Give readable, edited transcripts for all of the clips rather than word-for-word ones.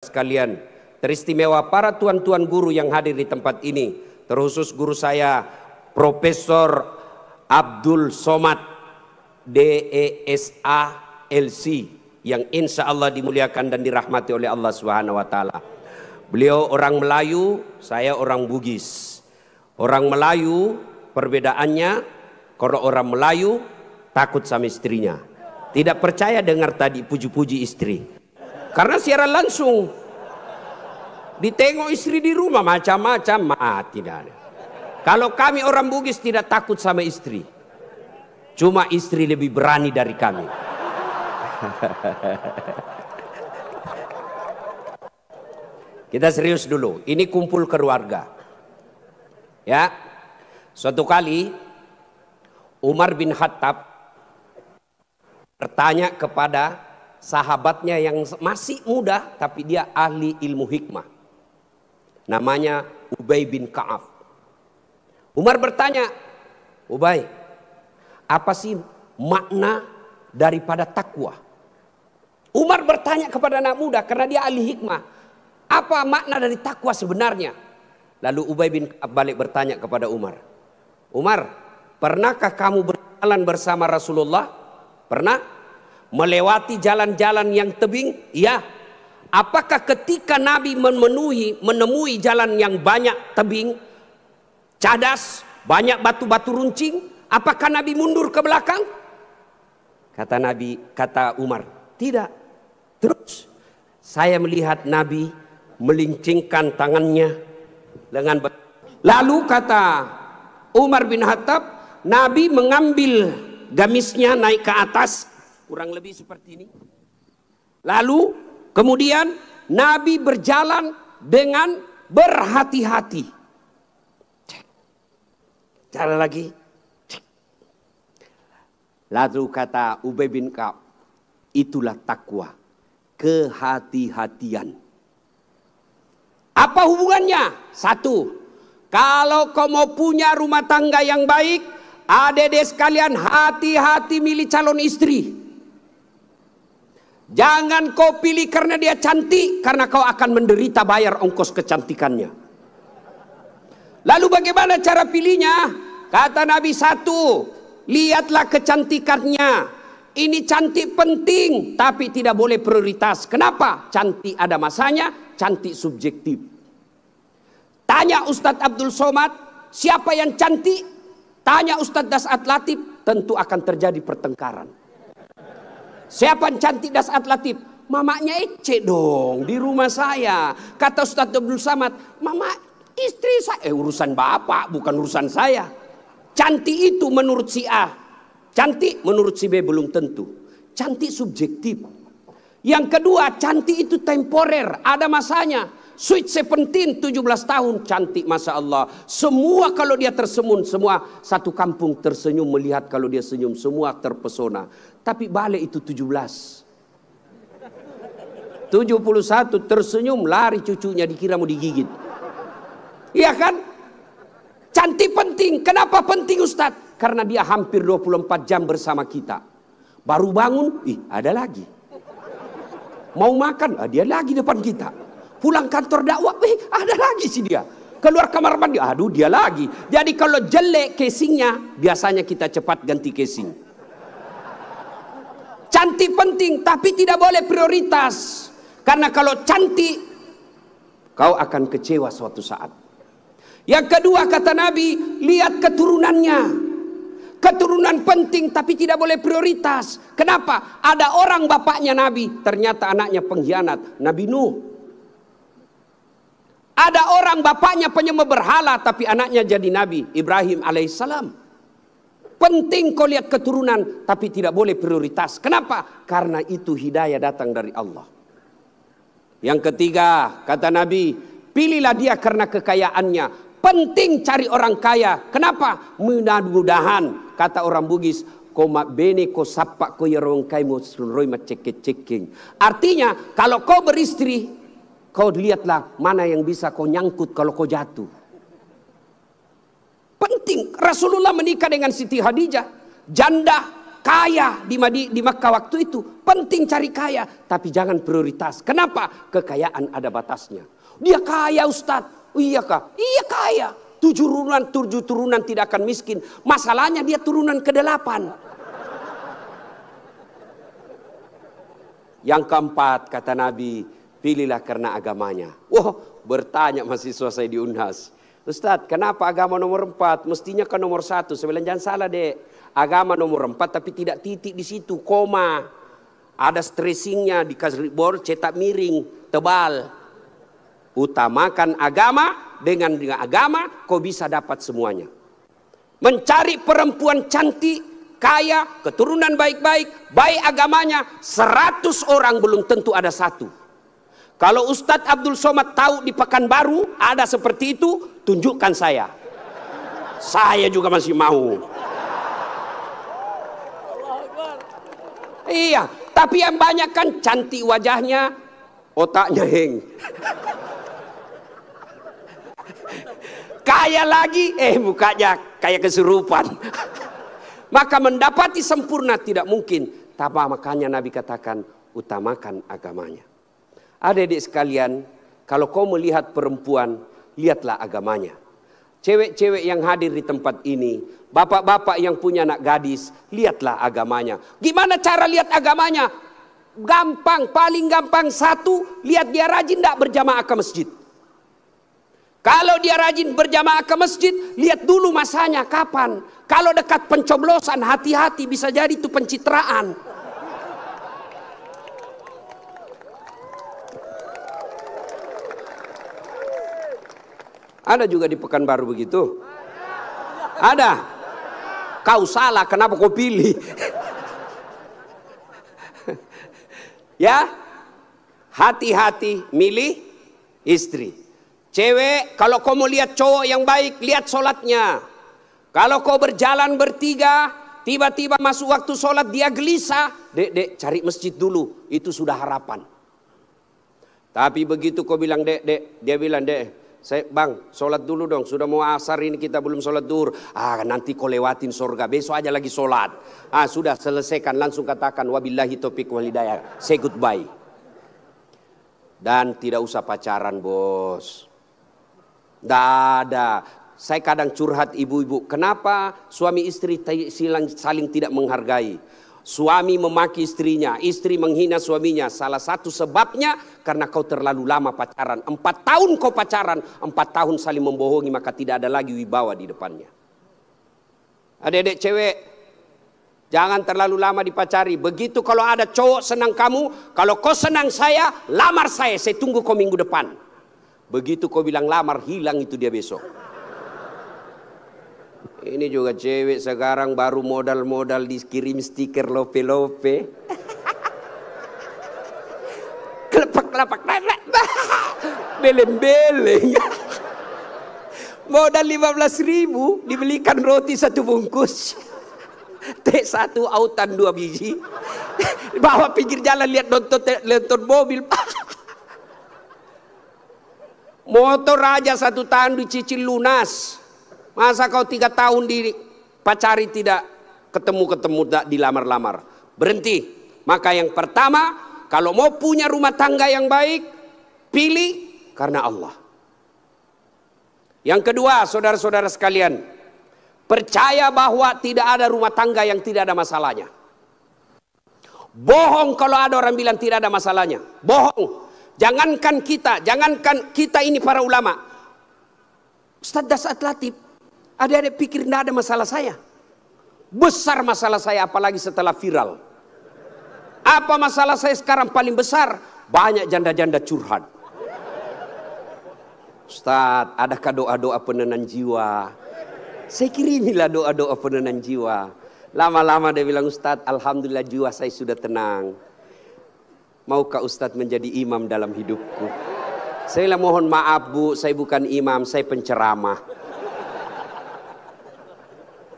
sekalian, teristimewa para tuan-tuan guru yang hadir di tempat ini, terkhusus guru saya Profesor Abdul Somad DESA LC yang insya Allah dimuliakan dan dirahmati oleh Allah Subhanahu wa Ta'ala. Beliau orang Melayu, saya orang Bugis. Orang Melayu perbedaannya, kalau orang Melayu takut sama istrinya, tidak percaya dengar tadi puji-puji istri, karena siaran langsung ditengok istri di rumah macam-macam, tidak ada. Kalau kami orang Bugis tidak takut sama istri, cuma istri lebih berani dari kami. Kita serius dulu, ini kumpul keluarga. Ya, suatu kali Umar bin Khattab bertanya kepada sahabatnya yang masih muda tapi dia ahli ilmu hikmah, namanya Ubay bin Ka'ab. Umar bertanya, Ubay, apa sih makna daripada takwa? Umar bertanya kepada anak muda karena dia ahli hikmah. Apa makna dari takwa sebenarnya? Lalu Ubay bin Ka'ab balik bertanya kepada Umar. Umar, pernahkah kamu berjalan bersama Rasulullah? Pernah? Melewati jalan-jalan yang tebing? Ya. Apakah ketika Nabi menemui jalan yang banyak tebing, cadas, banyak batu-batu runcing, apakah Nabi mundur ke belakang? Kata Umar, tidak. Terus saya melihat Nabi melincingkan tangannya dengan lalu kata Umar bin Khattab, Nabi mengambil gamisnya naik ke atas kurang lebih seperti ini. Lalu kemudian Nabi berjalan dengan berhati-hati. Jalan lagi. Lalu kata Ubay bin Ka'ab, itulah takwa, kehati-hatian. Apa hubungannya? Satu, kalau kau mau punya rumah tangga yang baik, adik-adik sekalian, hati-hati milih calon istri. Jangan kau pilih karena dia cantik, karena kau akan menderita bayar ongkos kecantikannya. Lalu bagaimana cara pilihnya? Kata Nabi, satu, lihatlah kecantikannya. Ini cantik penting, tapi tidak boleh prioritas. Kenapa? Cantik ada masanya, cantik subjektif. Tanya Ustadz Abdul Somad, siapa yang cantik? Tanya Ustadz Das'at Latif, tentu akan terjadi pertengkaran. Siapa yang cantik Das'at Latif? Mamanya Ece dong, di rumah saya. Kata Ustadz Abdul Somad, mama istri saya, urusan bapak, bukan urusan saya. Cantik itu menurut si A, cantik menurut si B belum tentu. Cantik subjektif. Yang kedua, cantik itu temporer, ada masanya. Sweet 17, 17 tahun, cantik Masya Allah. Semua kalau dia tersenyum, semua satu kampung tersenyum melihat kalau dia senyum, semua terpesona. Tapi balik itu 17. 71 tersenyum, lari cucunya dikira mau digigit. Iya kan? Cantik penting. Kenapa penting Ustadz? Karena dia hampir 24 jam bersama kita. Baru bangun, ada lagi. Mau makan, dia lagi depan kita. Pulang kantor dakwah, ada lagi sih dia. Keluar kamar mandi, aduh dia lagi. Jadi kalau jelek casingnya, biasanya kita cepat ganti casing. Cantik penting, tapi tidak boleh prioritas. Karena kalau cantik, kau akan kecewa suatu saat. Yang kedua kata Nabi, lihat keturunannya. Keturunan penting tapi tidak boleh prioritas. Kenapa? Ada orang bapaknya Nabi, ternyata anaknya pengkhianat. Nabi Nuh. Ada orang bapaknya penyembah berhala tapi anaknya jadi Nabi Ibrahim alaihissalam. Penting kau lihat keturunan tapi tidak boleh prioritas. Kenapa? Karena itu hidayah datang dari Allah. Yang ketiga kata Nabi, pilihlah dia karena kekayaannya. Penting cari orang kaya. Kenapa? Mudah-mudahan kata orang Bugis, koma bene ko sapa ko yarong kai mo sunroi macek-ceking. Artinya kalau kau beristri, kau lihatlah mana yang bisa kau nyangkut kalau kau jatuh. Penting. Rasulullah menikah dengan Siti Khadijah, janda kaya di Makkah waktu itu. Penting cari kaya, tapi jangan prioritas. Kenapa? Kekayaan ada batasnya. Dia kaya Ustadz. Oh, iya kah? Iya kaya. 7 turunan tidak akan miskin. Masalahnya dia turunan ke-8. Yang keempat kata Nabi, pilihlah karena agamanya. Wah, bertanya mahasiswa saya di Unhas, Ustadz, kenapa agama nomor 4? Mestinya kan nomor 1. Saya bilang jangan salah dek, agama nomor 4 tapi tidak titik di situ, koma. Ada stressingnya, dikasih board cetak miring, tebal. Utamakan agama, dengan agama kau bisa dapat semuanya. Mencari perempuan cantik, kaya, keturunan baik-baik, baik agamanya, 100 orang belum tentu ada 1. Kalau Ustadz Abdul Somad tahu di Pekanbaru ada seperti itu, tunjukkan saya. Saya juga masih mau. Iya, tapi yang banyak kan cantik wajahnya, otaknya heng. Kaya lagi, mukanya kayak kesurupan. Maka mendapati sempurna tidak mungkin. Tapi makanya Nabi katakan, utamakan agamanya. Adik-adik sekalian, kalau kau melihat perempuan, lihatlah agamanya. Cewek-cewek yang hadir di tempat ini, bapak-bapak yang punya anak gadis, lihatlah agamanya. Gimana cara lihat agamanya? Gampang, paling gampang. 1, lihat dia rajin tidak berjamaah ke masjid. Kalau dia rajin berjamaah ke masjid, lihat dulu masanya kapan. Kalau dekat pencoblosan, hati-hati, bisa jadi itu pencitraan. Ada juga di Pekanbaru begitu? Ada? Kau salah, kenapa kau pilih? Ya, hati-hati milih istri. Cewek, kalau kau mau lihat cowok yang baik, lihat sholatnya. Kalau kau berjalan bertiga, tiba-tiba masuk waktu sholat dia gelisah, dek, cari masjid dulu, itu sudah harapan. Tapi begitu kau bilang dek, dia bilang dek, bang, sholat dulu dong, sudah mau asar ini kita belum sholat duhur. Nanti kau lewatin surga, besok aja lagi sholat. Sudah selesaikan, langsung katakan wabillahi taufiq wal hidayah, say goodbye. Dan tidak usah pacaran bos. Tidak ada. Saya kadang curhat ibu-ibu, kenapa suami istri saling tidak menghargai? Suami memaki istrinya, istri menghina suaminya. Salah satu sebabnya karena kau terlalu lama pacaran. 4 tahun kau pacaran, 4 tahun saling membohongi, maka tidak ada lagi wibawa di depannya. Adik-adik cewek, jangan terlalu lama dipacari. Begitu kalau ada cowok senang kamu, kalau kau senang saya, lamar saya tunggu kau minggu depan. Begitu kau bilang lamar, hilang itu dia besok. Ini juga cewek sekarang baru modal dikirim stiker lope-lope. Kelepak-kelepak, beleng-beleng. Modal 15.000, dibelikan roti 1 bungkus. Teh 1, autan 2 biji. Bawa pinggir jalan lihat nonton mobil. Motor aja 1 tahun dicicil lunas. Masa kau 3 tahun dipacari tidak ketemu dilamar-lamar. Berhenti. Maka yang pertama, kalau mau punya rumah tangga yang baik, pilih karena Allah. Yang kedua, saudara-saudara sekalian, percaya bahwa tidak ada rumah tangga yang tidak ada masalahnya. Bohong kalau ada orang bilang tidak ada masalahnya. Bohong. Jangankan kita ini para ulama. Ustaz Dasat Latif, adik-adik pikir tidak ada masalah saya. Besar masalah saya, apalagi setelah viral. Apa masalah saya sekarang paling besar? Banyak janda-janda curhat. Ustaz, adakah doa-doa penenang jiwa? Saya kirimilah doa-doa penenang jiwa. Lama-lama dia bilang, Ustaz, alhamdulillah jiwa saya sudah tenang. Maukah Ustadz menjadi imam dalam hidupku? Saya bilang, mohon maaf bu, saya bukan imam, saya penceramah.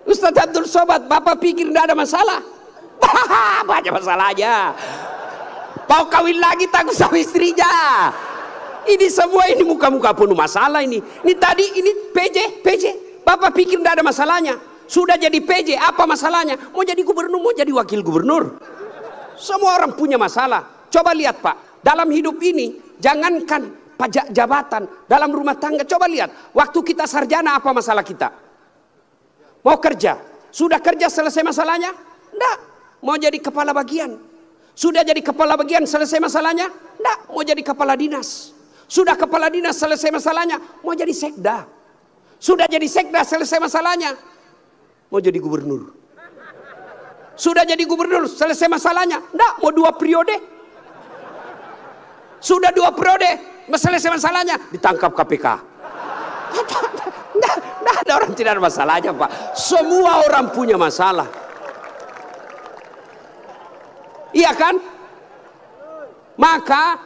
Ustadz Abdul Somad, bapak pikir tidak ada masalah? Banyak masalah aja. Mau kawin lagi takut sama istrinya. Ini semua ini muka-muka penuh masalah ini. Ini tadi ini PJ. Bapak pikir tidak ada masalahnya. Sudah jadi PJ, apa masalahnya? Mau jadi gubernur, mau jadi wakil gubernur. Semua orang punya masalah. Coba lihat Pak, dalam hidup ini, jangankan pajak jabatan, dalam rumah tangga, coba lihat. Waktu kita sarjana, apa masalah kita? Mau kerja. Sudah kerja selesai masalahnya? Enggak. Mau jadi kepala bagian. Sudah jadi kepala bagian selesai masalahnya? Enggak. Mau jadi kepala dinas. Sudah kepala dinas selesai masalahnya? Mau jadi sekda. Sudah jadi sekda selesai masalahnya? Mau jadi gubernur. Sudah jadi gubernur selesai masalahnya? Enggak. Mau 2 periode. Sudah 2 periode selesai masalahnya? Ditangkap KPK. Enggak ada orang tidak ada masalahnya Pak. Semua orang punya masalah. Iya kan? Maka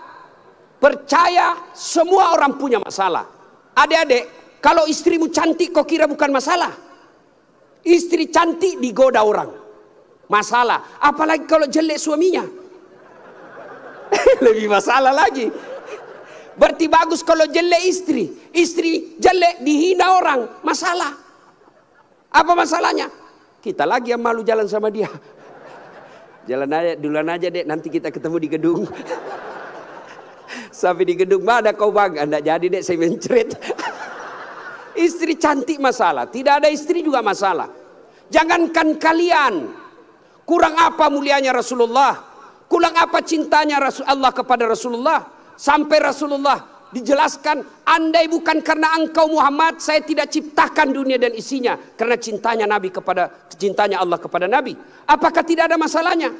percaya semua orang punya masalah. Adik-adik, kalau istrimu cantik kau kira bukan masalah? Istri cantik digoda orang, masalah. Apalagi kalau jelek suaminya, lebih masalah lagi. Berarti bagus kalau jelek istri. Istri jelek dihina orang, masalah. Apa masalahnya? Kita lagi yang malu jalan sama dia. Jalan aja, duluan aja dek, nanti kita ketemu di gedung. Sampai di gedung, mana kau bang? Anda jadi dek, saya mencret. Istri cantik masalah, tidak ada istri juga masalah. Jangankan kalian, kurang apa mulianya Rasulullah, kurang apa cintanya Allah kepada Rasulullah, sampai Rasulullah dijelaskan, andai bukan karena engkau Muhammad, saya tidak ciptakan dunia dan isinya, karena cintanya Allah kepada Nabi. Apakah tidak ada masalahnya?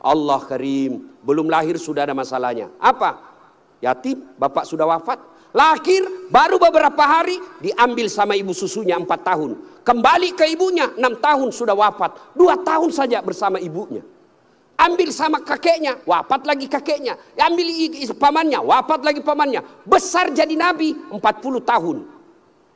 Allah Karim, belum lahir sudah ada masalahnya. Apa? Yatim, bapak sudah wafat. Lahir baru beberapa hari diambil sama ibu susunya 4 tahun. Kembali ke ibunya 6 tahun sudah wafat. 2 tahun saja bersama ibunya. Ambil sama kakeknya, wafat lagi kakeknya. Ambil pamannya, wafat lagi pamannya. Besar jadi nabi 40 tahun.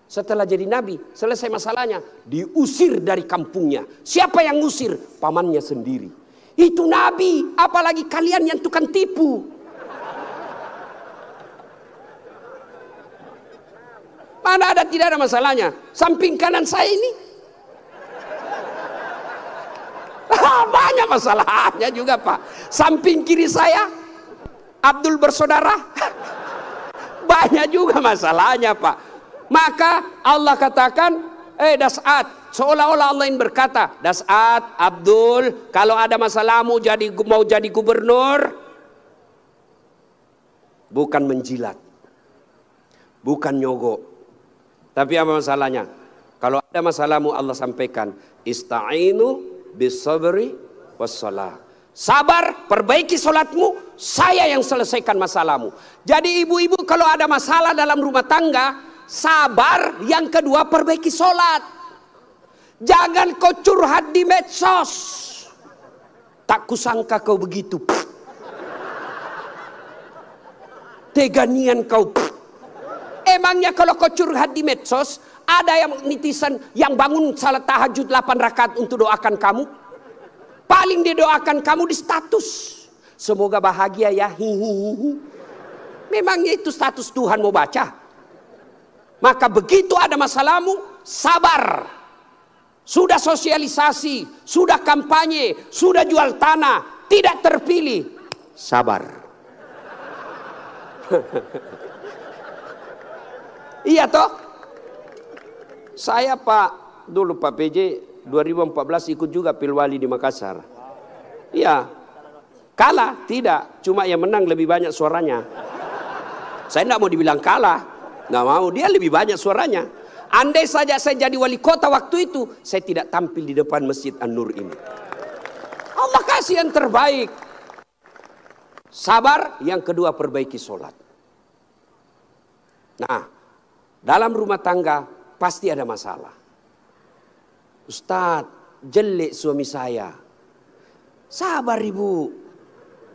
Setelah jadi nabi, selesai masalahnya, diusir dari kampungnya. Siapa yang ngusir? Pamannya sendiri. Itu nabi, apalagi kalian yang tukang tipu. Mana ada tidak ada masalahnya? Samping kanan saya ini banyak masalahnya juga Pak. Samping kiri saya Abdul bersaudara banyak juga masalahnya Pak. Maka Allah katakan, Das'at, seolah-olah Allah yang berkata, Das'at, Abdul, kalau ada masalahmu mau jadi gubernur, bukan menjilat, bukan nyogok. Tapi apa masalahnya? Kalau ada masalahmu Allah sampaikan, ista'inu bis-sabri was-shalah. Sabar, perbaiki solatmu, saya yang selesaikan masalahmu. Jadi ibu-ibu kalau ada masalah dalam rumah tangga, sabar, yang kedua perbaiki solat. Jangan kau curhat di medsos. Tak kusangka kau begitu. Teganian kau. Emangnya kalau kau curhat di medsos, ada yang netizen yang bangun salat tahajud 8 rakaat untuk doakan kamu? Paling dia doakan kamu di status, semoga bahagia ya, hihihi. Memangnya itu status Tuhan mau baca? Maka begitu ada masalahmu, sabar. Sudah sosialisasi, sudah kampanye, sudah jual tanah, tidak terpilih, sabar. Iya toh? Saya Pak, dulu Pak PJ 2014 ikut juga Pilwali di Makassar. Iya. Kalah? Tidak. Cuma yang menang lebih banyak suaranya. Saya tidak mau dibilang kalah. Nggak mau. Dia lebih banyak suaranya. Andai saja saya jadi wali kota waktu itu, saya tidak tampil di depan Masjid An-Nur ini. Allah kasih yang terbaik. Sabar. Yang kedua perbaiki sholat. Nah, dalam rumah tangga pasti ada masalah. Ustadz, jelek suami saya. Sabar ibu.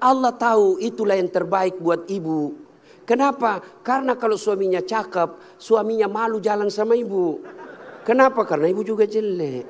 Allah tahu itulah yang terbaik buat ibu. Kenapa? Karena kalau suaminya cakep, suaminya malu jalan sama ibu. Kenapa? Karena ibu juga jelek.